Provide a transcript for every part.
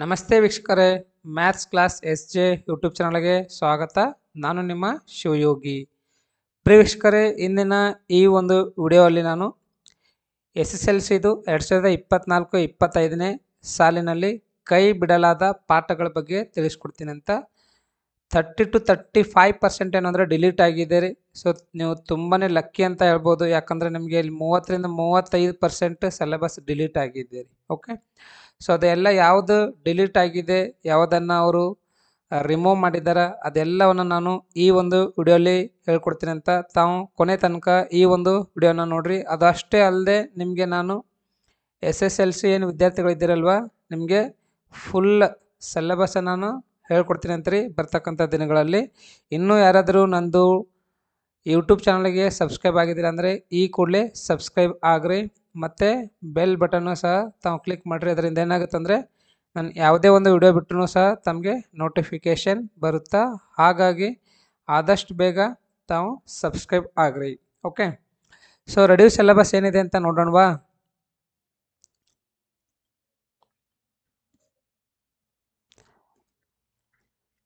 ನಮಸ್ತೆ ವೀಕ್ಷಕರೇ, maths class S J YouTube ಚಾನಲ್ಗೆ ಸ್ವಾಗತ. ನಾನು ನಿಮ್ಮ ಶಿವಯೋಗಿ. ಪ್ರಿಯ ವೀಕ್ಷಕರೇ, ಇಂದಿನ ಈ ಒಂದು ವಿಡಿಯೋದಲ್ಲಿ ನಾನು SSLCದು 2024-25ನೇ ಸಾಲಿನಲ್ಲಿ ಕೈ ಬಿಡಲಾದ ಪಾಠಗಳ ಬಗ್ಗೆ ತಿಳಿಸ್ಕೊಡ್ತೀನಿ ಅಂತ. 30 to 35% ಏನಂದರೆ ಡಿಲೀಟ್ ಆಗಿದೆ ರೀ. ಸೊ ನೀವು ತುಂಬಾ ಲಕ್ಕಿ ಅಂತ ಹೇಳ್ಬೋದು, ಯಾಕಂದರೆ ನಿಮಗೆ ಇಲ್ಲಿ 30ರಿಂದ 35% ಸಿಲೆಬಸ್ ಡಿಲೀಟ್ ಆಗಿದೆ ರೀ. ಓಕೆ, ಸೊ ಅದೆಲ್ಲ ಯಾವುದು ಡಿಲೀಟ್ ಆಗಿದೆ, ಯಾವುದನ್ನು ಅವರು ರಿಮೂವ್ ಮಾಡಿದ್ದಾರೆ, ಅದೆಲ್ಲವನ್ನು ನಾನು ಈ ಒಂದು ವಿಡಿಯೋಲಿ ಹೇಳ್ಕೊಡ್ತೀನಿ ಅಂತ. ತಾವು ಕೊನೆ ತನಕ ಈ ಒಂದು ವಿಡಿಯೋನ ನೋಡ್ರಿ. ಅದಷ್ಟೇ ಅಲ್ಲದೆ ನಿಮಗೆ ನಾನು SSLC ಏನು ವಿದ್ಯಾರ್ಥಿಗಳಿದ್ದೀರಲ್ವ, ನಿಮಗೆ ಫುಲ್ ಸಿಲೆಬಸ್ಸನ್ನು ನಾನು ಹೇಳ್ಕೊಡ್ತೀನಿ ಅಂತ್ರಿ ಬರ್ತಕ್ಕಂಥ ದಿನಗಳಲ್ಲಿ. ಇನ್ನೂ ಯಾರಾದರೂ ನಂದು ಯೂಟ್ಯೂಬ್ ಚಾನಲ್ಗೆ ಸಬ್ಸ್ಕ್ರೈಬ್ ಆಗಿದ್ದೀರ ಅಂದರೆ ಈ ಕೂಡಲೇ ಸಬ್ಸ್ಕ್ರೈಬ್ ಆಗ್ರಿ, ಮತ್ತು ಬೆಲ್ ಬಟನ್ನು ಸಹ ತಾವು ಕ್ಲಿಕ್ ಮಾಡಿರಿ. ಅದರಿಂದ ಏನಾಗುತ್ತೆ ಅಂದರೆ ನಾನು ಯಾವುದೇ ಒಂದು ವಿಡಿಯೋ ಬಿಟ್ಟರೂ ಸಹ ತಮಗೆ ನೋಟಿಫಿಕೇಷನ್ ಬರುತ್ತಾ. ಹಾಗಾಗಿ ಆದಷ್ಟು ಬೇಗ ತಾವು ಸಬ್ಸ್ಕ್ರೈಬ್ ಆಗ್ರಿ. ಓಕೆ, ಸೊ ರೆಡ್ಯೂಸ್ ಸಿಲೆಬಸ್ ಏನಿದೆ ಅಂತ ನೋಡೋಣವಾ.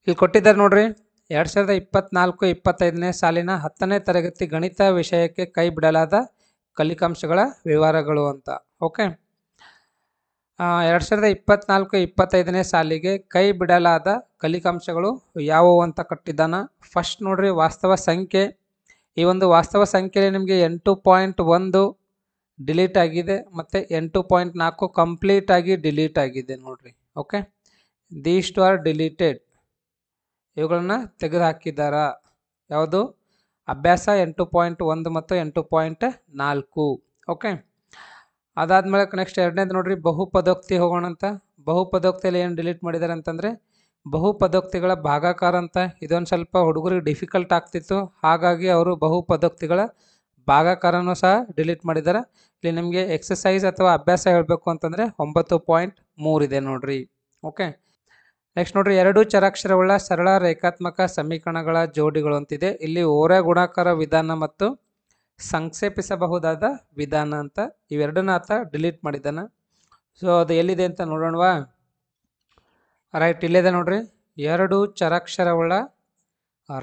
ಇಲ್ಲಿ ಕೊಟ್ಟಿದ್ದಾರೆ ನೋಡ್ರಿ, 2024-25ನೇ ಸಾಲಿನ 10ನೇ ತರಗತಿ ಗಣಿತ ವಿಷಯಕ್ಕೆ ಕೈ ಬಿಡಲಾದ ಕಲಿಕಾಂಶಗಳ ವಿವರಗಳು ಅಂತ. ಓಕೆ, 2024-25ನೇ ಸಾಲಿಗೆ ಕೈ ಬಿಡಲಾದ ಕಲಿಕಾಂಶಗಳು ಯಾವುವು ಅಂತ ಕಟ್ಟಿದ್ದಾನ. ಫಸ್ಟ್ ನೋಡ್ರಿ, ವಾಸ್ತವ ಸಂಖ್ಯೆ. ಈ ಒಂದು ವಾಸ್ತವ ಸಂಖ್ಯೆಯಲ್ಲಿ ನಿಮಗೆ 8.1 ಡಿಲೀಟ್ ಆಗಿದೆ, ಮತ್ತು 8.4 ಕಂಪ್ಲೀಟ್ ಆಗಿ ಡಿಲೀಟ್ ಆಗಿದೆ ನೋಡ್ರಿ. Okay, these two are deleted, ಇವುಗಳನ್ನ ತೆಗೆದು ಹಾಕಿದ್ದಾರ. ಯಾವುದು? ಅಭ್ಯಾಸ 8.1 ಮತ್ತು 8.4. ಓಕೆ, ಅದಾದ್ಮೇಲೆ ನೆಕ್ಸ್ಟ್ ಎರಡನೇದು ನೋಡ್ರಿ, ಬಹುಪದೋಕ್ತಿ ಹೋಗೋಣ ಅಂತ. ಬಹುಪದೋಕ್ತಿಯಲ್ಲಿ ಏನು ಡಿಲೀಟ್ ಮಾಡಿದ್ದಾರೆ ಅಂತಂದರೆ ಬಹುಪದೋಕ್ತಿಗಳ ಭಾಗಾಕಾರ ಅಂತ. ಇದೊಂದು ಸ್ವಲ್ಪ ಹುಡುಗರಿಗೆ ಡಿಫಿಕಲ್ಟ್ ಆಗ್ತಿತ್ತು, ಹಾಗಾಗಿ ಅವರು ಬಹುಪದೋಕ್ತಿಗಳ ಭಾಗಾಕಾರನೂ ಸಹ ಡಿಲೀಟ್ ಮಾಡಿದ್ದಾರೆ. ಇಲ್ಲಿ ನಿಮಗೆ ಎಕ್ಸಸೈಸ್ ಅಥವಾ ಅಭ್ಯಾಸ ಹೇಳಬೇಕು ಅಂತಂದರೆ 9.3 ಇದೆ ನೋಡ್ರಿ. ಓಕೆ, ನೆಕ್ಸ್ಟ್ ನೋಡ್ರಿ, 2 ಚರಾಕ್ಷರವುಳ್ಳ ಸರಳ ರೇಖಾತ್ಮಕ ಸಮೀಕರಣಗಳ ಜೋಡಿಗಳು ಅಂತಿದೆ. ಇಲ್ಲಿ ಓರೆ ಗುಣಾಕಾರ ವಿಧಾನ ಮತ್ತು ಸಂಕ್ಷೇಪಿಸಬಹುದಾದ ವಿಧಾನ ಅಂತ ಇವೆರಡನ್ನ ಆತ ಡಿಲೀಟ್ ಮಾಡಿದ್ದಾನೆ. ಸೊ ಅದು ಎಲ್ಲಿದೆ ಅಂತ ನೋಡೋಣವಾ. ರೈಟ್, ಇಲ್ಲಿದೆ ನೋಡ್ರಿ, 2 ಚರಾಕ್ಷರವುಳ್ಳ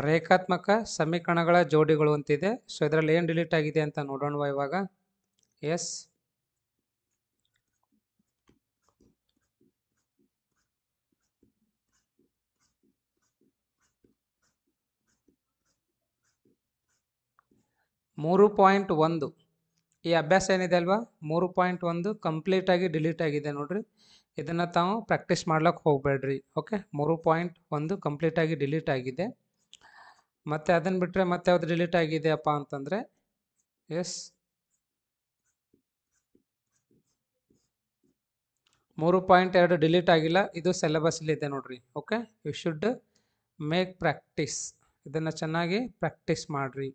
ರೇಖಾತ್ಮಕ ಸಮೀಕರಣಗಳ ಜೋಡಿಗಳು ಅಂತಿದೆ. ಸೊ ಇದರಲ್ಲಿ ಏನು ಡಿಲೀಟ್ ಆಗಿದೆ ಅಂತ ನೋಡೋಣವಾ ಇವಾಗ. ಎಸ್, ಮೂರು 3.1 ಈ ಅಭ್ಯಾಸ ಏನಿದೆ ಅಲ್ವಾ, 3.1 ಕಂಪ್ಲೀಟಾಗಿ ಡಿಲೀಟ್ ಆಗಿದೆ ನೋಡ್ರಿ. ಇದನ್ನು ತಾವು ಪ್ರಾಕ್ಟೀಸ್ ಮಾಡ್ಲಿಕ್ಕೆ ಹೋಗಬೇಡ್ರಿ. ಓಕೆ, 3.1 ಕಂಪ್ಲೀಟಾಗಿ ಡಿಲೀಟ್ ಆಗಿದೆ. ಮತ್ತು ಅದನ್ನು ಬಿಟ್ಟರೆ ಮತ್ತೆ ಯಾವ್ದು ಡಿಲೀಟ್ ಆಗಿದೆಯಪ್ಪ ಅಂತಂದರೆ, ಎಸ್, 3.2 ಡಿಲೀಟ್ ಆಗಿಲ್ಲ. ಇದು ಸಿಲೆಬಸ್ಲಿದೆ ನೋಡ್ರಿ. Okay, you should make practice. ಇದನ್ನು ಚೆನ್ನಾಗಿ ಪ್ರಾಕ್ಟೀಸ್ ಮಾಡಿರಿ.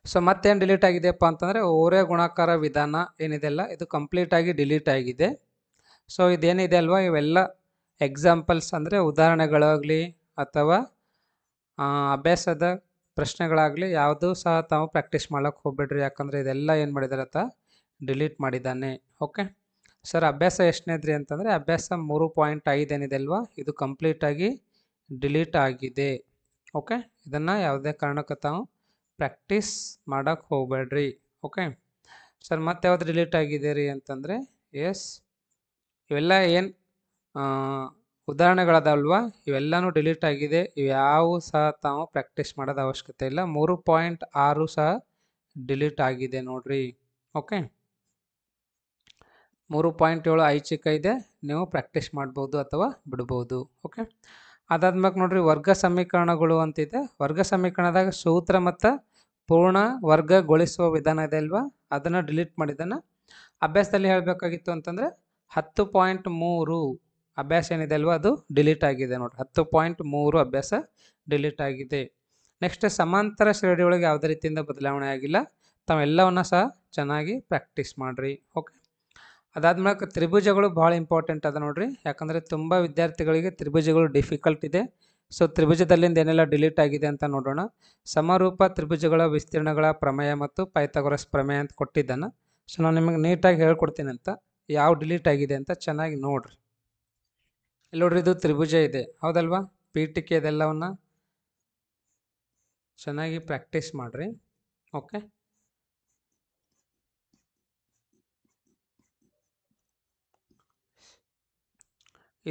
ಸೊ ಮತ್ತೇನು ಡಿಲೀಟ್ ಆಗಿದೆಯಪ್ಪ ಅಂತಂದರೆ ಓರೆ ಗುಣಾಕಾರ ವಿಧಾನ ಏನಿದೆಲ್ಲ ಇದು ಕಂಪ್ಲೀಟಾಗಿ ಡಿಲೀಟ್ ಆಗಿದೆ. ಸೊ ಇದೇನಿದೆ ಅಲ್ವಾ, ಇವೆಲ್ಲ ಎಕ್ಸಾಂಪಲ್ಸ್ ಅಂದರೆ ಉದಾಹರಣೆಗಳಾಗಲಿ ಅಥವಾ ಅಭ್ಯಾಸದ ಪ್ರಶ್ನೆಗಳಾಗಲಿ ಯಾವುದೂ ಸಹ ತಾವು ಪ್ರಾಕ್ಟೀಸ್ ಮಾಡೋಕ್ಕೆ ಹೋಗ್ಬೇಡ್ರಿ, ಯಾಕಂದರೆ ಇದೆಲ್ಲ ಏನು ಮಾಡಿದಾರೆ ಅಂತ ಡಿಲೀಟ್ ಮಾಡಿದ್ದಾನೆ. ಓಕೆ ಸರ್, ಅಭ್ಯಾಸ ಎಷ್ಟನೇದ್ರಿ ಅಂತಂದರೆ ಅಭ್ಯಾಸ 3.5 ಏನಿದೆ ಅಲ್ವಾ, ಇದು ಕಂಪ್ಲೀಟಾಗಿ ಡಿಲೀಟ್ ಆಗಿದೆ. ಓಕೆ, ಇದನ್ನು ಯಾವುದೇ ಕಾರಣಕ್ಕೆ ತಾವು ಪ್ರಾಕ್ಟೀಸ್ ಮಾಡೋಕ್ಕೆ ಹೋಗಬೇಡ್ರಿ. ಓಕೆ ಸರ್, ಮತ್ತೆ ಯಾವ್ದು ಡಿಲೀಟ್ ಆಗಿದೆ ರೀ ಅಂತಂದರೆ, ಎಸ್, ಇವೆಲ್ಲ ಏನು ಉದಾಹರಣೆಗಳದಲ್ವಾ, ಇವೆಲ್ಲನೂ ಡಿಲೀಟ್ ಆಗಿದೆ. ಇವ್ಯಾವು ಸಹ ತಾವು ಪ್ರಾಕ್ಟೀಸ್ ಮಾಡೋದು ಅವಶ್ಯಕತೆ ಇಲ್ಲ. 3.6 ಸಹ ಡಿಲೀಟ್ ಆಗಿದೆ ನೋಡ್ರಿ. ಓಕೆ, 3.7 ಐಚ್ಛಿಕ ಇದೆ, ನೀವು ಪ್ರಾಕ್ಟೀಸ್ ಮಾಡ್ಬೋದು ಅಥವಾ ಬಿಡ್ಬೋದು. ಓಕೆ, ಅದಾದ್ಮೇಲೆ ನೋಡ್ರಿ, ವರ್ಗ ಸಮೀಕರಣಗಳು ಅಂತಿದೆ. ವರ್ಗ ಸಮೀಕರಣದಾಗ ಸೂತ್ರ ಮತ್ತು ಪೂರ್ಣ ವರ್ಗಗೊಳಿಸುವ ವಿಧಾನ ಇದೆ ಅಲ್ವಾ, ಅದನ್ನು ಡಿಲೀಟ್ ಮಾಡಿದ್ದಾನೆ. ಅಭ್ಯಾಸದಲ್ಲಿ ಹೇಳಬೇಕಾಗಿತ್ತು ಅಂತಂದರೆ 10.3 ಅಭ್ಯಾಸ ಏನಿದೆ ಅಲ್ವಾ, ಅದು ಡಿಲೀಟ್ ಆಗಿದೆ ನೋಡ್ರಿ. 10.3 ಅಭ್ಯಾಸ ಡಿಲೀಟ್ ಆಗಿದೆ. ನೆಕ್ಸ್ಟ್, ಸಮಾಂತರ ಶ್ರೇಣಿ ಒಳಗೆ ಯಾವುದೇ ರೀತಿಯಿಂದ ಬದಲಾವಣೆ ಆಗಿಲ್ಲ. ತಾವೆಲ್ಲವನ್ನ ಸಹ ಚೆನ್ನಾಗಿ ಪ್ರಾಕ್ಟೀಸ್ ಮಾಡಿರಿ. ಓಕೆ, ಅದಾದ್ಮೇಲೆ ತ್ರಿಭುಜಗಳು ಭಾಳ ಇಂಪಾರ್ಟೆಂಟ್ ಅದ ನೋಡ್ರಿ, ಯಾಕಂದರೆ ತುಂಬ ವಿದ್ಯಾರ್ಥಿಗಳಿಗೆ ತ್ರಿಭುಜಗಳು ಡಿಫಿಕಲ್ಟ್ ಇದೆ. ಸೊ ತ್ರಿಭುಜದಲ್ಲಿಂದ ಏನೆಲ್ಲ ಡಿಲೀಟ್ ಆಗಿದೆ ಅಂತ ನೋಡೋಣ. ಸಮರೂಪ ತ್ರಿಭುಜಗಳ ವಿಸ್ತೀರ್ಣಗಳ ಪ್ರಮೇಯ ಮತ್ತು ಪೈಥಾಗೊರಸ್ ಪ್ರಮೇಯ ಅಂತ ಕೊಟ್ಟಿದ್ದಾನೆ. ಸೊ ನಾನು ನಿಮಗೆ ನೀಟಾಗಿ ಹೇಳ್ಕೊಡ್ತೀನಿ ಅಂತ, ಯಾವ ಡಿಲೀಟ್ ಆಗಿದೆ ಅಂತ ಚೆನ್ನಾಗಿ ನೋಡಿರಿ. ಇಲ್ಲಿ ನೋಡ್ರಿ, ಇದು ತ್ರಿಭುಜ ಇದೆ ಹೌದಲ್ವಾ, ಪೀಠಿಕೆ ಇದೆಲ್ಲವನ್ನ ಚೆನ್ನಾಗಿ ಪ್ರಾಕ್ಟೀಸ್ ಮಾಡಿರಿ. ಓಕೆ,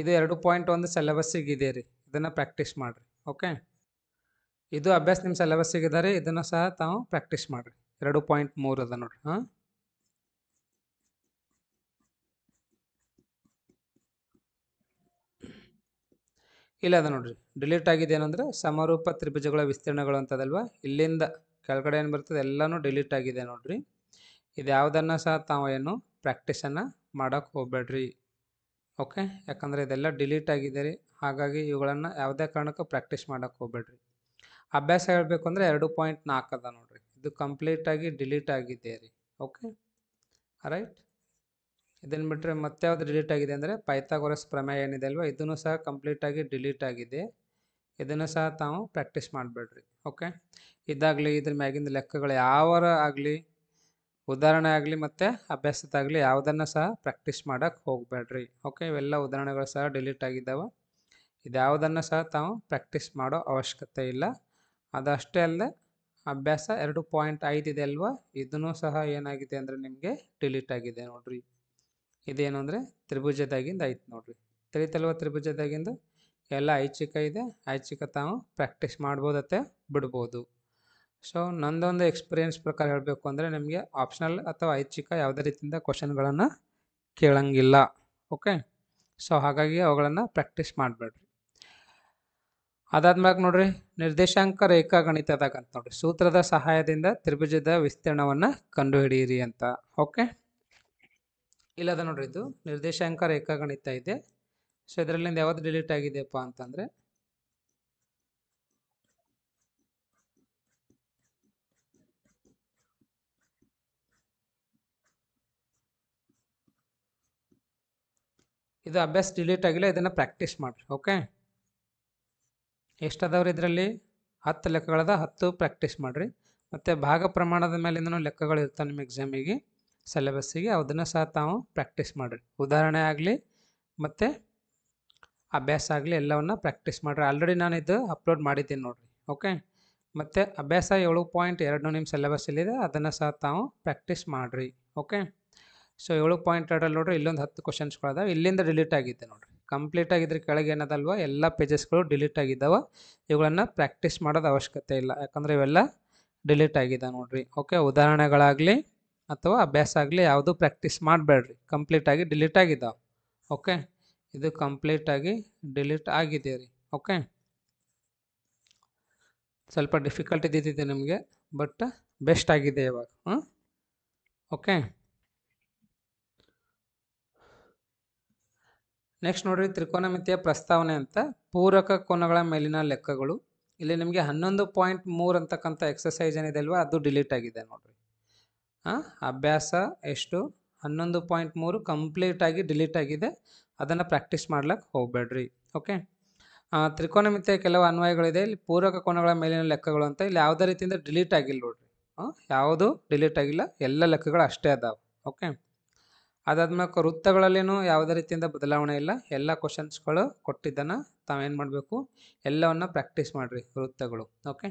ಇದು 2.1 ಸಿಲೆಬಸ್ಸಿಗೆ ಇದೆ ರೀ, ಇದನ್ನು ಪ್ರಾಕ್ಟೀಸ್ ಮಾಡಿರಿ. ಓಕೆ, ಇದು ಅಭ್ಯಾಸ ನಿಮ್ಮ ಸಿಲೆಬಸ್ಸಿಗೆ ಇದೆ ರೀ, ಇದನ್ನು ಸಹ ತಾವು ಪ್ರಾಕ್ಟೀಸ್ ಮಾಡಿರಿ. 2.3 ಅದ ನೋಡ್ರಿ. ಹಾಂ, ಇಲ್ಲ ಅದ ನೋಡ್ರಿ, ಡಿಲೀಟ್ ಆಗಿದೆ ಏನಂದ್ರೆ ಸಮರೂಪ ತ್ರಿಭುಜಗಳ ವಿಸ್ತೀರ್ಣಗಳು ಅಂತದಲ್ವಾ, ಇಲ್ಲಿಂದ ಕೆಳಗಡೆ ಏನು ಬರ್ತದೆ ಎಲ್ಲನೂ ಡಿಲೀಟ್ ಆಗಿದೆ ನೋಡ್ರಿ. ಇದು ಯಾವುದನ್ನು ಸಹ ತಾವು ಏನು ಪ್ರಾಕ್ಟೀಸನ್ನು ಮಾಡೋಕ್ಕೆ ಹೋಗ್ಬೇಡ್ರಿ. ಓಕೆ, ಯಾಕಂದರೆ ಇದೆಲ್ಲ ಡಿಲೀಟ್ ಆಗಿದೆ ರೀ, ಹಾಗಾಗಿ ಇವುಗಳನ್ನು ಯಾವುದೇ ಕಾರಣಕ್ಕೂ ಪ್ರಾಕ್ಟೀಸ್ ಮಾಡೋಕ್ಕೆ ಹೋಗ್ಬೇಡ್ರಿ. ಅಭ್ಯಾಸ ಹೇಳಬೇಕು ಅಂದರೆ 2.4 ಅದ ನೋಡ್ರಿ, ಇದು ಕಂಪ್ಲೀಟಾಗಿ ಡಿಲೀಟ್ ಆಗಿದೆ ರೀ. ಓಕೆ ರೈಟ್, ಇದನ್ನು ಬಿಟ್ಟರೆ ಮತ್ತೆ ಯಾವುದು ಡಿಲೀಟ್ ಆಗಿದೆ ಅಂದರೆ ಪೈಥಾಗೊರಸ್ ಪ್ರಮೇಯ ಏನಿದೆ ಅಲ್ವಾ, ಇದನ್ನು ಸಹ ಕಂಪ್ಲೀಟಾಗಿ ಡಿಲೀಟ್ ಆಗಿದೆ, ಇದನ್ನು ಸಹ ತಾವು ಪ್ರಾಕ್ಟೀಸ್ ಮಾಡಬೇಡ್ರಿ. ಓಕೆ, ಇದಾಗಲಿ ಇದ್ರ ಮ್ಯಾಗಿಂದ ಲೆಕ್ಕಗಳು ಯಾವಾರ ಆಗಲಿ, ಉದಾಹರಣೆ ಆಗಲಿ ಮತ್ತು ಅಭ್ಯಾಸದಾಗಲಿ ಯಾವುದನ್ನು ಸಹ ಪ್ರಾಕ್ಟೀಸ್ ಮಾಡೋಕ್ಕೆ ಹೋಗಬೇಡ್ರಿ. ಓಕೆ, ಇವೆಲ್ಲ ಉದಾಹರಣೆಗಳು ಸಹ ಡಿಲೀಟ್ ಆಗಿದ್ದಾವೆ, ಇದ್ಯಾವುದನ್ನು ಸಹ ತಾವು ಪ್ರಾಕ್ಟೀಸ್ ಮಾಡೋ ಅವಶ್ಯಕತೆ ಇಲ್ಲ. ಅದಷ್ಟೇ ಅಲ್ಲದೆ ಅಭ್ಯಾಸ 2.5 ಇದೆ ಅಲ್ವಾ, ಇದನ್ನು ಸಹ ಏನಾಗಿದೆ ಅಂದರೆ ನಿಮಗೆ ಡಿಲೀಟ್ ಆಗಿದೆ ನೋಡ್ರಿ. ಇದೇನು ಅಂದರೆ ತ್ರಿಭುಜದಾಗಿಂದ ಐತೆ ನೋಡ್ರಿ, ತಿಳಿತಲ್ವ ತ್ರಿಭುಜದಾಗಿಂದ ಎಲ್ಲ ಐಚ್ಛಿಕ ಇದೆ, ಐಚ್ಛಿಕ ತಾವು ಪ್ರಾಕ್ಟೀಸ್ ಮಾಡ್ಬೋದತ್ತೆ ಬಿಡ್ಬೋದು. ಸೊ ನಂದೊಂದು ಎಕ್ಸ್ಪೀರಿಯನ್ಸ್ ಪ್ರಕಾರ ಹೇಳಬೇಕು ಅಂದರೆ ನಿಮಗೆ ಆಪ್ಷನಲ್ ಅಥವಾ ಐಚ್ಛಿಕ ಯಾವುದೇ ರೀತಿಯಿಂದ ಕ್ವಶನ್ಗಳನ್ನು ಕೇಳಂಗಿಲ್ಲ. ಓಕೆ, ಸೊ ಹಾಗಾಗಿ ಅವುಗಳನ್ನು ಪ್ರಾಕ್ಟೀಸ್ ಮಾಡಬೇಡ್ರಿ. ಅದಾದ್ಮ್ಯಾಗ ನೋಡ್ರಿ, ನಿರ್ದೇಶಾಂಕ ರೇಖಾಗಣಿತದಾಗ ಅಂತ ನೋಡ್ರಿ, ಸೂತ್ರದ ಸಹಾಯದಿಂದ ತ್ರಿಭುಜದ ವಿಸ್ತೀರ್ಣವನ್ನು ಕಂಡುಹಿಡಿಯಿರಿ ಅಂತ. ಓಕೆ, ಇಲ್ಲದ ನೋಡ್ರಿ, ಇದು ನಿರ್ದೇಶಾಂಕ ರೇಖಾಗಣಿತ ಇದೆ. ಸೊ ಇದರಲ್ಲಿ ಯಾವ್ದು ಡಿಲೀಟ್ ಆಗಿದೆಯಪ್ಪ ಅಂತಂದರೆ ಇದು ಅಭ್ಯಾಸ ಡಿಲೀಟ್ ಆಗಿಲ್ಲ, ಇದನ್ನು ಪ್ರಾಕ್ಟೀಸ್ ಮಾಡಿರಿ. ಓಕೆ, ಎಷ್ಟದವ್ರಿ ಇದರಲ್ಲಿ 10 ಲೆಕ್ಕಗಳದ, 10 ಪ್ರಾಕ್ಟೀಸ್ ಮಾಡಿರಿ. ಮತ್ತು ಭಾಗ ಪ್ರಮಾಣದ ಮೇಲಿಂದನೂ ಲೆಕ್ಕಗಳು ಇರ್ತಾವೆ ನಿಮ್ಮ ಎಕ್ಸಾಮಿಗೆ ಸಿಲೆಬಸ್ಸಿಗೆ, ಅದನ್ನು ಸಹ ತಾವು ಪ್ರಾಕ್ಟೀಸ್ ಮಾಡಿರಿ. ಉದಾಹರಣೆ ಆಗಲಿ ಮತ್ತು ಅಭ್ಯಾಸ ಆಗಲಿ ಎಲ್ಲವನ್ನು ಪ್ರಾಕ್ಟೀಸ್ ಮಾಡಿರಿ. ಆಲ್ರೆಡಿ ನಾನು ಇದು ಅಪ್ಲೋಡ್ ಮಾಡಿದ್ದೀನಿ ನೋಡಿರಿ. ಓಕೆ, ಮತ್ತು ಅಭ್ಯಾಸ 7.2 ನಿಮ್ಮ ಸಿಲೆಬಸ್ಸಲ್ಲಿದೆ, ಅದನ್ನು ಸಹ ತಾವು ಪ್ರಾಕ್ಟೀಸ್ ಮಾಡಿರಿ. ಓಕೆ, ಸೊ 7.2 ನೋಡ್ರಿ, ಇಲ್ಲೊಂದು 10 ಕ್ವಶನ್ಸ್ಗಳದಾವೆ, ಇಲ್ಲಿಂದ ಡಿಲೀಟ್ ಆಗಿದ್ದೆ ನೋಡಿರಿ. ಕಂಪ್ಲೀಟ್ ಆಗಿದ್ರೆ ಕೆಳಗೆ ಏನದಲ್ವ ಎಲ್ಲ ಪೇಜಸ್ಗಳು ಡಿಲೀಟ್ ಆಗಿದ್ದಾವೆ, ಇವುಗಳನ್ನು ಪ್ರಾಕ್ಟೀಸ್ ಮಾಡೋದು ಅವಶ್ಯಕತೆ ಇಲ್ಲ, ಯಾಕಂದರೆ ಇವೆಲ್ಲ ಡಿಲೀಟ್ ಆಗಿದೆ ನೋಡ್ರಿ. ಓಕೆ, ಉದಾಹರಣೆಗಳಾಗಲಿ ಅಥವಾ ಅಭ್ಯಾಸ ಆಗಲಿ ಯಾವುದು ಪ್ರಾಕ್ಟೀಸ್ ಮಾಡಬೇಡ್ರಿ, ಕಂಪ್ಲೀಟಾಗಿ ಡಿಲೀಟ್ ಆಗಿದ್ದಾವೆ. ಓಕೆ, ಇದು ಕಂಪ್ಲೀಟಾಗಿ ಡಿಲೀಟ್ ಆಗಿದೆ ರೀ. ಓಕೆ, ಸ್ವಲ್ಪ ಡಿಫಿಕಲ್ಟ್ ಇದ್ದಿದ್ದೆ ನಿಮಗೆ, ಬಟ್ ಬೆಸ್ಟ್ ಆಗಿದೆ ಇವಾಗ. ಓಕೆ, ನೆಕ್ಸ್ಟ್ ನೋಡ್ರಿ, ತ್ರಿಕೋನಮಿತಿಯ ಪ್ರಸ್ತಾವನೆ ಅಂತ ಪೂರಕ ಕೋನಗಳ ಮೇಲಿನ ಲೆಕ್ಕಗಳು. ಇಲ್ಲಿ ನಿಮಗೆ 11.3 ಅಂತಕ್ಕಂಥ ಎಕ್ಸಸೈಸ್ ಏನಿದೆ ಅಲ್ವಾ, ಅದು ಡಿಲೀಟ್ ಆಗಿದೆ ನೋಡ್ರಿ. ಅಭ್ಯಾಸ ಎಷ್ಟು 11.3 ಕಂಪ್ಲೀಟಾಗಿ ಡಿಲೀಟ್ ಆಗಿದೆ, ಅದನ್ನು ಪ್ರಾಕ್ಟೀಸ್ ಮಾಡ್ಲಿಕ್ಕೆ ಹೋಗಬೇಡ್ರಿ. ಓಕೆ, ತ್ರಿಕೋನಮಿತಿಯ ಕೆಲವು ಅನ್ವಯಗಳಿದೆ, ಇಲ್ಲಿ ಪೂರಕ ಕೋನಗಳ ಮೇಲಿನ ಲೆಕ್ಕಗಳು ಅಂತ, ಇಲ್ಲಿ ಯಾವುದೇ ರೀತಿಯಿಂದ ಡಿಲೀಟ್ ಆಗಿಲ್ಲ ನೋಡ್ರಿ. ಯಾವುದು ಡಿಲೀಟ್ ಆಗಿಲ್ಲ, ಎಲ್ಲ ಲೆಕ್ಕಗಳು ಅಷ್ಟೇ ಅದಾವೆ. ಓಕೆ, ಅದಾದ್ಮೇಲೆ ವೃತ್ತಗಳಲ್ಲಿನೂ ಯಾವುದೇ ರೀತಿಯಿಂದ ಬದಲಾವಣೆ ಇಲ್ಲ, ಎಲ್ಲ ಕ್ವಶನ್ಸ್ಗಳು ಕೊಟ್ಟಿದ್ದನ್ನು ತಾವೇನು ಮಾಡಬೇಕು, ಎಲ್ಲವನ್ನು ಪ್ರಾಕ್ಟೀಸ್ ಮಾಡಿರಿ ವೃತ್ತಗಳು. ಓಕೆ,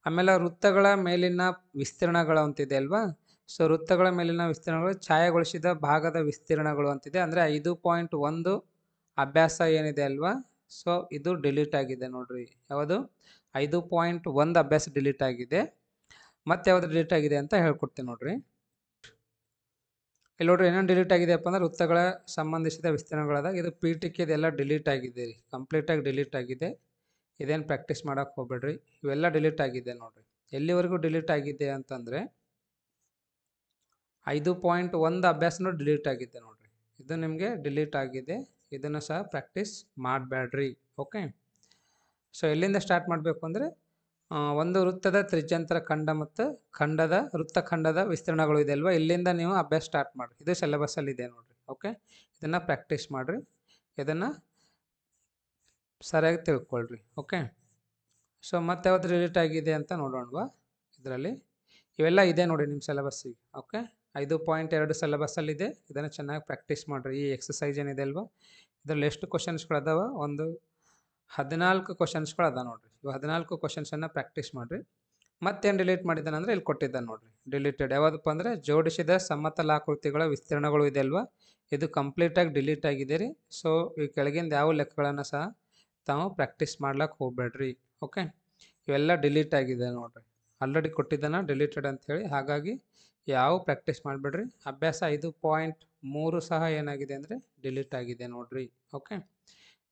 ಆಮೇಲೆ ವೃತ್ತಗಳ ಮೇಲಿನ ವಿಸ್ತೀರ್ಣಗಳು ಅಂತಿದೆ ಅಲ್ವಾ, ಸೊ ವೃತ್ತಗಳ ಮೇಲಿನ ವಿಸ್ತೀರ್ಣಗಳು ಛಾಯಾಗೊಳಿಸಿದ ಭಾಗದ ವಿಸ್ತೀರ್ಣಗಳು ಅಂತಿದೆ, ಅಂದರೆ 5.1 ಅಭ್ಯಾಸ ಏನಿದೆ ಅಲ್ವಾ, ಸೊ ಇದು ಡಿಲೀಟ್ ಆಗಿದೆ ನೋಡ್ರಿ. ಯಾವುದು 5.1 ಅಭ್ಯಾಸ ಡಿಲೀಟ್ ಆಗಿದೆ. ಮತ್ತೆ ಯಾವುದು ಡಿಲೀಟ್ ಆಗಿದೆ ಅಂತ ಹೇಳ್ಕೊಡ್ತೀನಿ ನೋಡ್ರಿ. ಇಲ್ಲಿ ನೋಡ್ರಿ, ಏನೇನು ಡಿಲೀಟ್ ಆಗಿದೆಯಪ್ಪ ಅಂದ್ರೆ ವೃತ್ತಗಳ ಸಂಬಂಧಿಸಿದ ವಿಸ್ತೀರ್ಣಗಳಾದಾಗ ಇದು ಪೀಠಿಕೆ ಇದೆಲ್ಲ ಡಿಲೀಟ್ ಆಗಿದೆ ರೀ, ಕಂಪ್ಲೀಟಾಗಿ ಡಿಲೀಟ್ ಆಗಿದೆ, ಇದೇನು ಪ್ರಾಕ್ಟೀಸ್ ಮಾಡೋಕ್ಕೆ ಹೋಗ್ಬೇಡ್ರಿ. ಇವೆಲ್ಲ ಡಿಲೀಟ್ ಆಗಿದೆ ನೋಡ್ರಿ. ಎಲ್ಲಿವರೆಗೂ ಡಿಲೀಟ್ ಆಗಿದೆ ಅಂತಂದರೆ 5.1 ಅಭ್ಯಾಸನೂ ಡಿಲೀಟ್ ಆಗಿದೆ ನೋಡ್ರಿ, ಇದು ನಿಮಗೆ ಡಿಲೀಟ್ ಆಗಿದೆ, ಇದನ್ನು ಸಹ ಪ್ರಾಕ್ಟೀಸ್ ಮಾಡಬೇಡ್ರಿ. ಓಕೆ, ಸೊ ಎಲ್ಲಿಂದ ಸ್ಟಾರ್ಟ್ ಮಾಡಬೇಕು ಅಂದರೆ ಒಂದು ವೃತ್ತದ ತ್ರಿಜ್ಯಾಂತರ ಖಂಡ ಮತ್ತು ವೃತ್ತಖಂಡದ ವಿಸ್ತೀರ್ಣಗಳು ಇದೆ ಅಲ್ವಾ, ಇಲ್ಲಿಂದ ನೀವು ಅಭ್ಯಾಸ ಸ್ಟಾರ್ಟ್ ಮಾಡಿರಿ, ಇದು ಸಿಲೆಬಸ್ಸಲ್ಲಿ ಇದೆ ನೋಡ್ರಿ. ಓಕೆ, ಇದನ್ನು ಪ್ರಾಕ್ಟೀಸ್ ಮಾಡಿರಿ, ಇದನ್ನು ಸರಿಯಾಗಿ ತಿಳ್ಕೊಳ್ರಿ. ಓಕೆ, ಸೊ ಮತ್ತೆ ಯಾವ್ದು ಡಿಲೀಟ್ ಆಗಿದೆ ಅಂತ ನೋಡೋಣವಾ. ಇದರಲ್ಲಿ ಇವೆಲ್ಲ ಇದೆ ನೋಡಿ ನಿಮ್ಮ ಸಿಲೆಬಸ್ಸಿಗೆ. ಓಕೆ, 5.2 ಸಿಲೆಬಸ್ಸಲ್ಲಿದೆ. ಇದನ್ನು ಚೆನ್ನಾಗಿ ಪ್ರಾಕ್ಟೀಸ್ ಮಾಡಿರಿ. ಈ ಎಕ್ಸಸೈಸ್ ಏನಿದೆ ಅಲ್ವಾ, ಇದರಲ್ಲಿ ಎಷ್ಟು ಕ್ವಶನ್ಸ್ಗಳದಾವ, ಒಂದು 14 ಕ್ವಶನ್ಸ್ಗಳು ಅದ ನೋಡಿರಿ. ಇವು 14 ಕ್ವಶನ್ಸನ್ನು ಪ್ರಾಕ್ಟೀಸ್ ಮಾಡಿರಿ. ಮತ್ತೇನು ಡಿಲೀಟ್ ಮಾಡಿದ್ದಾನೆ ಅಂದರೆ ಇಲ್ಲಿ ಕೊಟ್ಟಿದ್ದಾನೆ ನೋಡಿರಿ, ಡಿಲೀಟೆಡ್ ಯಾವುದಪ್ಪ ಅಂದರೆ ಜೋಡಿಸಿದ ಸಮತಲಾಕೃತಿಗಳ ವಿಸ್ತೀರ್ಣಗಳು ಇದೆ ಅಲ್ವಾ, ಇದು ಕಂಪ್ಲೀಟಾಗಿ ಡಿಲೀಟ್ ಆಗಿದೆ ರೀ. ಸೊ ಈ ಕೆಳಗಿಂದ ಯಾವ ಲೆಕ್ಕಗಳನ್ನು ಸಹ ತಾವು ಪ್ರಾಕ್ಟೀಸ್ ಮಾಡ್ಲಿಕ್ಕೆ ಹೋಗಬೇಡ್ರಿ. ಓಕೆ, ಇವೆಲ್ಲ ಡಿಲೀಟ್ ಆಗಿದೆ ನೋಡಿರಿ, ಆಲ್ರೆಡಿ ಕೊಟ್ಟಿದ್ದಾನ ಡಿಲೀಟೆಡ್ ಅಂಥೇಳಿ. ಹಾಗಾಗಿ ಯಾವ ಪ್ರಾಕ್ಟೀಸ್ ಮಾಡಿಬಿಡ್ರಿ. ಅಭ್ಯಾಸ 5.3 ಸಹ ಏನಾಗಿದೆ ಅಂದರೆ ಡಿಲೀಟ್ ಆಗಿದೆ ನೋಡಿರಿ. ಓಕೆ,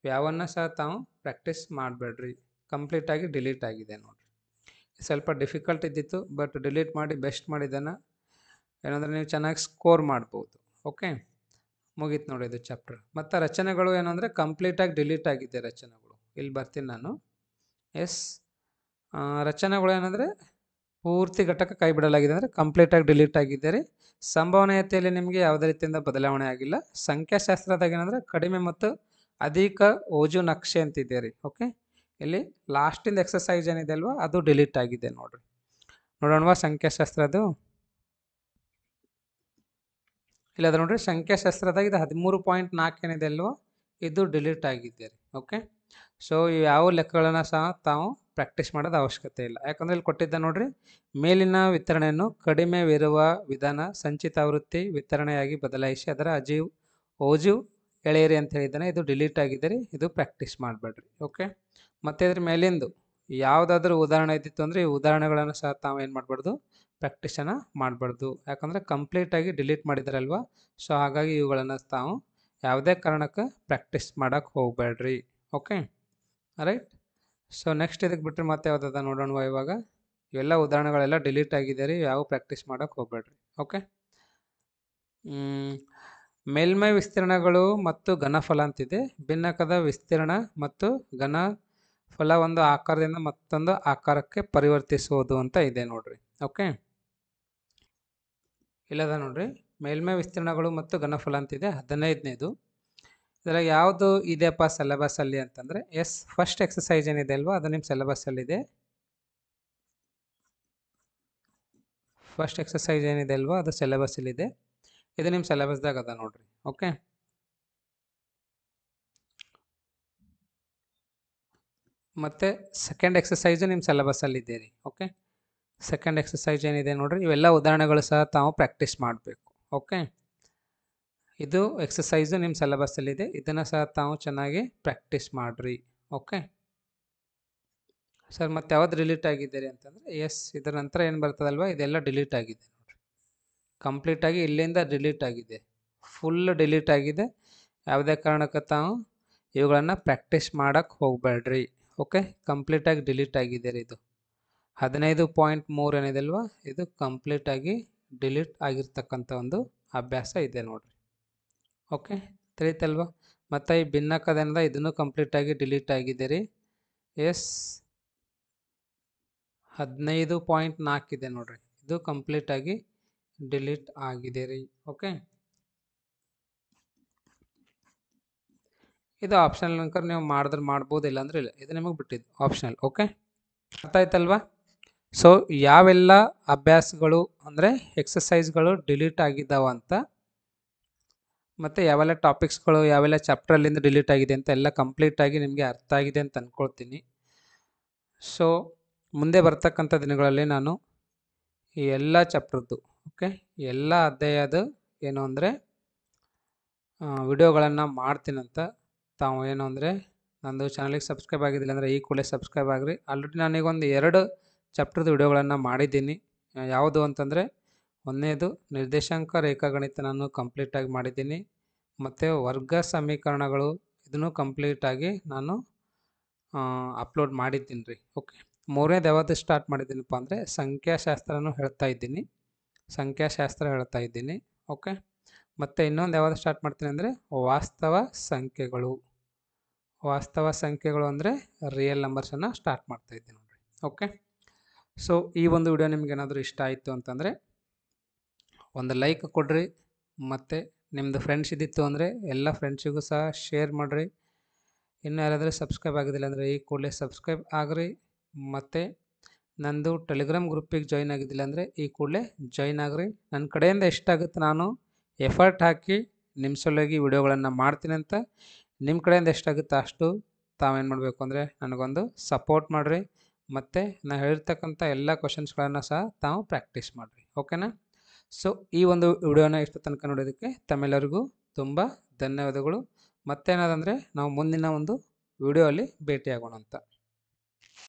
ಯಾವನ್ನ ಸಹ ತಾವು ಪ್ರಾಕ್ಟೀಸ್ ಮಾಡಬೇಡ್ರಿ, ಕಂಪ್ಲೀಟಾಗಿ ಡಿಲೀಟ್ ಆಗಿದೆ ನೋಡಿರಿ. ಸ್ವಲ್ಪ ಡಿಫಿಕಲ್ಟ್ ಇದ್ದಿತ್ತು, ಬಟ್ ಡಿಲೀಟ್ ಮಾಡಿ ಬೆಸ್ಟ್ ಮಾಡಿದ್ದಾನೆ. ಏನಂದರೆ ನೀವು ಚೆನ್ನಾಗಿ ಸ್ಕೋರ್ ಮಾಡ್ಬೋದು. ಓಕೆ, ಮುಗೀತು ನೋಡಿ ಇದು ಚಾಪ್ಟರ್. ಮತ್ತು ರಚನೆಗಳು ಏನಂದರೆ ಕಂಪ್ಲೀಟಾಗಿ ಡಿಲೀಟ್ ಆಗಿದೆ ರಚನೆಗಳು. ಇಲ್ಲಿ ಬರ್ತೀನಿ ನಾನು. ಎಸ್, ರಚನೆಗಳು ಏನಂದರೆ ಪೂರ್ತಿ ಘಟಕ ಕೈ ಬಿಡಲಾಗಿದೆ ಅಂದರೆ ಕಂಪ್ಲೀಟಾಗಿ ಡಿಲೀಟ್ ಆಗಿದೆ ರೀ. ಸಂಭವನೀಯತೆಯಲ್ಲಿ ನಿಮಗೆ ಯಾವುದೇ ರೀತಿಯಿಂದ ಬದಲಾವಣೆ ಆಗಿಲ್ಲ. ಸಂಖ್ಯಾಶಾಸ್ತ್ರದಾಗ ಏನಂದರೆ ಕಡಿಮೆ ಮತ್ತು ಅಧಿಕ ಓಜು ನಕ್ಷೆ ಅಂತಿದೆ ರೀ. ಓಕೆ, ಇಲ್ಲಿ ಲಾಸ್ಟಿಂದ ಎಕ್ಸಸೈಸ್ ಏನಿದೆ ಅಲ್ವಾ ಅದು ಡಿಲೀಟ್ ಆಗಿದೆ ನೋಡ್ರಿ. ನೋಡೋಣವಾ ಸಂಖ್ಯಾಶಾಸ್ತ್ರದ್ದು. ಇಲ್ಲ ಅದು ನೋಡ್ರಿ, ಸಂಖ್ಯಾಶಾಸ್ತ್ರದಾಗ ಇದು 13.4 ಏನಿದೆ ಅಲ್ವಾ ಇದು ಡಿಲೀಟ್ ಆಗಿದೆ ರೀ. ಓಕೆ, ಸೊ ಯಾವ ಲೆಕ್ಕಗಳನ್ನು ಸಹ ತಾವು ಪ್ರಾಕ್ಟೀಸ್ ಮಾಡೋದು ಅವಶ್ಯಕತೆ ಇಲ್ಲ. ಯಾಕಂದರೆ ಇಲ್ಲಿ ಕೊಟ್ಟಿದ್ದ ನೋಡ್ರಿ, ಮೇಲಿನ ವಿತರಣೆಯನ್ನು ಕಡಿಮೆವಿರುವ ವಿಧಾನ ಸಂಚಿತಾವೃತ್ತಿ ವಿತರಣೆಯಾಗಿ ಬದಲಾಯಿಸಿ ಅದರ ಓಜು ಎಳೆಯಿರಿ ಅಂತ ಹೇಳಿದ್ದಾನೆ. ಇದು ಡಿಲೀಟ್ ಆಗಿದೆ ರೀ, ಇದು ಪ್ರಾಕ್ಟೀಸ್ ಮಾಡಬೇಡ್ರಿ. ಓಕೆ, ಮತ್ತು ಇದ್ರ ಮೇಲಿಂದು ಯಾವುದಾದ್ರೂ ಉದಾಹರಣೆ ಇದ್ದಿತ್ತು ಅಂದರೆ ಈ ಉದಾಹರಣೆಗಳನ್ನು ಸಹ ತಾವು ಏನು ಮಾಡಬಾರ್ದು, ಪ್ರಾಕ್ಟೀಸನ್ನು ಮಾಡಬಾರ್ದು. ಯಾಕಂದರೆ ಕಂಪ್ಲೀಟಾಗಿ ಡಿಲೀಟ್ ಮಾಡಿದಾರಲ್ವ, ಸೊ ಹಾಗಾಗಿ ಇವುಗಳನ್ನು ತಾವು ಯಾವುದೇ ಕಾರಣಕ್ಕೆ ಪ್ರಾಕ್ಟೀಸ್ ಮಾಡೋಕ್ಕೆ ಹೋಗಬೇಡ್ರಿ. Okay right. ಸೊ ನೆಕ್ಸ್ಟ್ ಇದಕ್ಕೆ ಬಿಟ್ಟರೆ ಮತ್ತೆ ಯಾವುದದ ನೋಡೋಣ. ಇವಾಗ ಇವೆಲ್ಲ ಉದಾಹರಣೆಗಳೆಲ್ಲ ಡಿಲೀಟ್ ಆಗಿದೆ ರೀ, ಯಾವ ಪ್ರಾಕ್ಟೀಸ್ ಮಾಡೋಕ್ಕೆ ಹೋಗಬೇಡ್ರಿ. ಓಕೆ, ಮೇಲ್ಮೈ ವಿಸ್ತೀರ್ಣಗಳು ಮತ್ತು ಘನಫಲ ಅಂತಿದೆ. ಭಿನ್ನಕದ ವಿಸ್ತೀರ್ಣ ಮತ್ತು ಘನಫಲ ಒಂದು ಆಕಾರದಿಂದ ಮತ್ತೊಂದು ಆಕಾರಕ್ಕೆ ಪರಿವರ್ತಿಸುವುದು ಅಂತ ಇದೆ ನೋಡ್ರಿ. ಓಕೆ, ಇಲ್ಲದ ನೋಡ್ರಿ, ಮೇಲ್ಮೈ ವಿಸ್ತೀರ್ಣಗಳು ಮತ್ತು ಘನಫಲ ಅಂತಿದೆ 15ನೇದು. ಇದರಾಗ ಯಾವುದು ಇದೆಯಪ್ಪ ಸಿಲೆಬಸ್ಸಲ್ಲಿ ಅಂತಂದರೆ ಎಸ್, ಫಸ್ಟ್ ಎಕ್ಸಸೈಸ್ ಏನಿದೆ ಅಲ್ವಾ ಅದು ನಿಮ್ಮ ಸಿಲೆಬಸ್ಸಲ್ಲಿದೆ. ಫಸ್ಟ್ ಎಕ್ಸಸೈಸ್ ಏನಿದೆ ಅಲ್ವಾ ಅದು ಸಿಲೆಬಸ್ಸಲ್ಲಿದೆ, ಇದು ನಿಮ್ಮ ಸಿಲೆಬಸ್ದಾಗ ಅದ ನೋಡ್ರಿ. ಓಕೆ, ಮತ್ತು ಸೆಕೆಂಡ್ ಎಕ್ಸಸೈಸು ನಿಮ್ಮ ಸಿಲೆಬಸ್ಸಲ್ಲಿದೆ ರೀ. ಓಕೆ, ಸೆಕೆಂಡ್ ಎಕ್ಸಸೈಸ್ ಏನಿದೆ ನೋಡ್ರಿ, ಇವೆಲ್ಲ ಉದಾಹರಣೆಗಳು ಸಹ ತಾವು ಪ್ರಾಕ್ಟೀಸ್ ಮಾಡಬೇಕು. ಓಕೆ, ಇದು ಎಕ್ಸಸೈಸು ನಿಮ್ಮ ಸಿಲೆಬಸ್ಸಲ್ಲಿದೆ, ಇದನ್ನು ಸಹ ತಾವು ಚೆನ್ನಾಗಿ ಪ್ರಾಕ್ಟೀಸ್ ಮಾಡಿರಿ. ಓಕೆ ಸರ್, ಮತ್ತೆ ಯಾವ್ದು ಡಿಲೀಟ್ ಆಗಿದ್ದೀರಿ ಅಂತಂದರೆ ಎಸ್, ಇದರ ನಂತರ ಏನು ಬರ್ತದಲ್ವ ಇದೆಲ್ಲ ಡಿಲೀಟ್ ಆಗಿದೆ ನೋಡಿರಿ. ಕಂಪ್ಲೀಟಾಗಿ ಇಲ್ಲಿಂದ ಡಿಲೀಟ್ ಆಗಿದೆ, ಫುಲ್ ಡಿಲೀಟ್ ಆಗಿದೆ. ಯಾವುದೇ ಕಾರಣಕ್ಕೆ ತಾವು ಇವುಗಳನ್ನು ಪ್ರಾಕ್ಟೀಸ್ ಮಾಡೋಕ್ಕೆ ಹೋಗಬೇಡ್ರಿ. ಓಕೆ, ಕಂಪ್ಲೀಟಾಗಿ ಡಿಲೀಟ್ ಆಗಿದೆ ರೀ. ಇದು 15.3 ಏನಿದೆ ಅಲ್ವಾ ಇದು ಕಂಪ್ಲೀಟಾಗಿ ಡಿಲೀಟ್ ಆಗಿರ್ತಕ್ಕಂಥ ಒಂದು ಅಭ್ಯಾಸ ಇದೆ ನೋಡಿರಿ. ಓಕೆ, ತಿಳಿತಲ್ವ. ಮತ್ತು ಈ ಭಿನ್ನಕದಿಂದ ಇದನ್ನು ಕಂಪ್ಲೀಟಾಗಿ ಡಿಲೀಟ್ ಆಗಿದೆ ರೀ. ಎಸ್, 15.4 ಇದೆ ನೋಡ್ರಿ, ಇದು ಕಂಪ್ಲೀಟಾಗಿ ಡಿಲೀಟ್ ಆಗಿದೆ ರೀ. ಓಕೆ, ಇದು ಆಪ್ಷನಲ್ ಅಂಕರ್, ನೀವು ಮಾಡಿದ್ರೆ ಮಾಡ್ಬೋದು, ಇಲ್ಲಾಂದ್ರೆ ಇಲ್ಲ, ಇದು ನಿಮಗೆ ಬಿಟ್ಟಿದ್ದು ಆಪ್ಷನಲ್. ಓಕೆ, ಅರ್ಥ ಆಯ್ತಲ್ವಾ. ಸೊ ಯಾವೆಲ್ಲ ಅಭ್ಯಾಸಗಳು ಅಂದರೆ ಎಕ್ಸಸೈಸ್ಗಳು ಡಿಲೀಟ್ ಆಗಿದ್ದಾವಂತ, ಮತ್ತು ಯಾವೆಲ್ಲ ಟಾಪಿಕ್ಸ್ಗಳು ಯಾವೆಲ್ಲ ಚಾಪ್ಟ್ರಲ್ಲಿಂದ ಡಿಲೀಟ್ ಆಗಿದೆ ಅಂತ ಎಲ್ಲ ಕಂಪ್ಲೀಟಾಗಿ ನಿಮಗೆ ಅರ್ಥ ಆಗಿದೆ ಅಂತ ಅಂದ್ಕೊಳ್ತೀನಿ. ಸೊ ಮುಂದೆ ಬರ್ತಕ್ಕಂಥ ದಿನಗಳಲ್ಲಿ ನಾನು ಈ ಎಲ್ಲ ಚಾಪ್ಟರ್ದು ಓಕೆ ಎಲ್ಲ ಅಧ್ಯಾಯದ ಏನು ಅಂದರೆ ವಿಡಿಯೋಗಳನ್ನು ಮಾಡ್ತೀನಂತ. ತಾವು ಏನು ಅಂದರೆ ನಂದು ಚಾನಲಿಗೆ ಸಬ್ಸ್ಕ್ರೈಬ್ ಆಗಿದ್ದಿಲ್ಲ ಅಂದರೆ ಈ ಕೂಡಲೇ ಸಬ್ಸ್ಕ್ರೈಬ್ ಆಗಿರಿ. ಆಲ್ರೆಡಿ ನಾನೀಗೊಂದು 2 ಚಾಪ್ಟರ್ದು ವಿಡಿಯೋಗಳನ್ನು ಮಾಡಿದ್ದೀನಿ. ಯಾವುದು ಅಂತಂದರೆ ಒಂದನೇದು ನಿರ್ದೇಶಾಂಕ ರೇಖಾಗಣಿತ ನಾನು ಕಂಪ್ಲೀಟಾಗಿ ಮಾಡಿದ್ದೀನಿ, ಮತ್ತು ವರ್ಗ ಸಮೀಕರಣಗಳು ಇದನ್ನು ಕಂಪ್ಲೀಟಾಗಿ ನಾನು ಅಪ್ಲೋಡ್ ಮಾಡಿದ್ದೀನಿ ರೀ. ಓಕೆ, ಮೂರನೇದು ಯಾವುದು ಸ್ಟಾರ್ಟ್ ಮಾಡಿದ್ದೀನಪ್ಪ ಅಂದರೆ ಸಂಖ್ಯಾಶಾಸ್ತ್ರನೂ ಹೇಳ್ತಾ ಇದ್ದೀನಿ. ಓಕೆ, ಮತ್ತು ಇನ್ನೊಂದು ಯಾವುದು ಸ್ಟಾರ್ಟ್ ಮಾಡ್ತೀನಿ ಅಂದರೆ ವಾಸ್ತವ ಸಂಖ್ಯೆಗಳು ಅಂದರೆ ರಿಯಲ್ ನಂಬರ್ಸನ್ನು ಸ್ಟಾರ್ಟ್ ಮಾಡ್ತಾಯಿದ್ದೀನಿ ನೋಡಿರಿ. ಓಕೆ, ಸೊ ಈ ಒಂದು ವಿಡಿಯೋ ನಿಮ್ಗೆ ಏನಾದರೂ ಇಷ್ಟ ಆಯಿತು ಅಂತಂದರೆ ಒಂದು ಲೈಕ್ ಕೊಡ್ರಿ, ಮತ್ತು ನಿಮ್ಮದು ಫ್ರೆಂಡ್ಸ್ ಇದ್ದಿತ್ತು ಅಂದರೆ ಎಲ್ಲ ಫ್ರೆಂಡ್ಸಿಗೂ ಸಹ ಶೇರ್ ಮಾಡಿರಿ. ಇನ್ನೂ ಯಾರಾದರೂ ಸಬ್ಸ್ಕ್ರೈಬ್ ಆಗಿದ್ದಿಲ್ಲ ಅಂದರೆ ಈ ಕೂಡಲೇ ಸಬ್ಸ್ಕ್ರೈಬ್ ಆಗಿರಿ, ಮತ್ತು ನಂದು ಟೆಲಿಗ್ರಾಮ್ ಗ್ರೂಪಿಗೆ ಜಾಯ್ನ್ ಆಗಿದ್ದಿಲ್ಲ ಅಂದರೆ ಈ ಕೂಡಲೇ ಜಾಯ್ನ್ ಆಗ್ರಿ. ನನ್ನ ಕಡೆಯಿಂದ ಎಷ್ಟಾಗುತ್ತೆ ನಾನು ಎಫರ್ಟ್ ಹಾಕಿ ನಿಮ್ಮ ಸಲುವಾಗಿ ವಿಡಿಯೋಗಳನ್ನು ಮಾಡ್ತೀನಿ ಅಂತ. ನಿಮ್ಮ ಕಡೆಯಿಂದ ಎಷ್ಟಾಗುತ್ತೆ ಅಷ್ಟು ತಾವೇನು ಮಾಡಬೇಕು ಅಂದರೆ ನನಗೊಂದು ಸಪೋರ್ಟ್ ಮಾಡಿರಿ. ಮತ್ತು ನಾನು ಹೇಳಿರ್ತಕ್ಕಂಥ ಎಲ್ಲ ಕ್ವಶನ್ಸ್ಗಳನ್ನು ಸಹ ತಾವು ಪ್ರಾಕ್ಟೀಸ್ ಮಾಡಿರಿ. ಓಕೆನಾ? ಸೊ ಈ ಒಂದು ವಿಡಿಯೋನ ಇಷ್ಟು ತನಕ ನೋಡೋದಕ್ಕೆ ತಮ್ಮೆಲ್ಲರಿಗೂ ತುಂಬ ಧನ್ಯವಾದಗಳು. ಮತ್ತೇನಾದಂದರೆ ನಾವು ಮುಂದಿನ ಒಂದು ವಿಡಿಯೋ ಅಲ್ಲಿ ಭೇಟಿಯಾಗೋಣ ಅಂತ.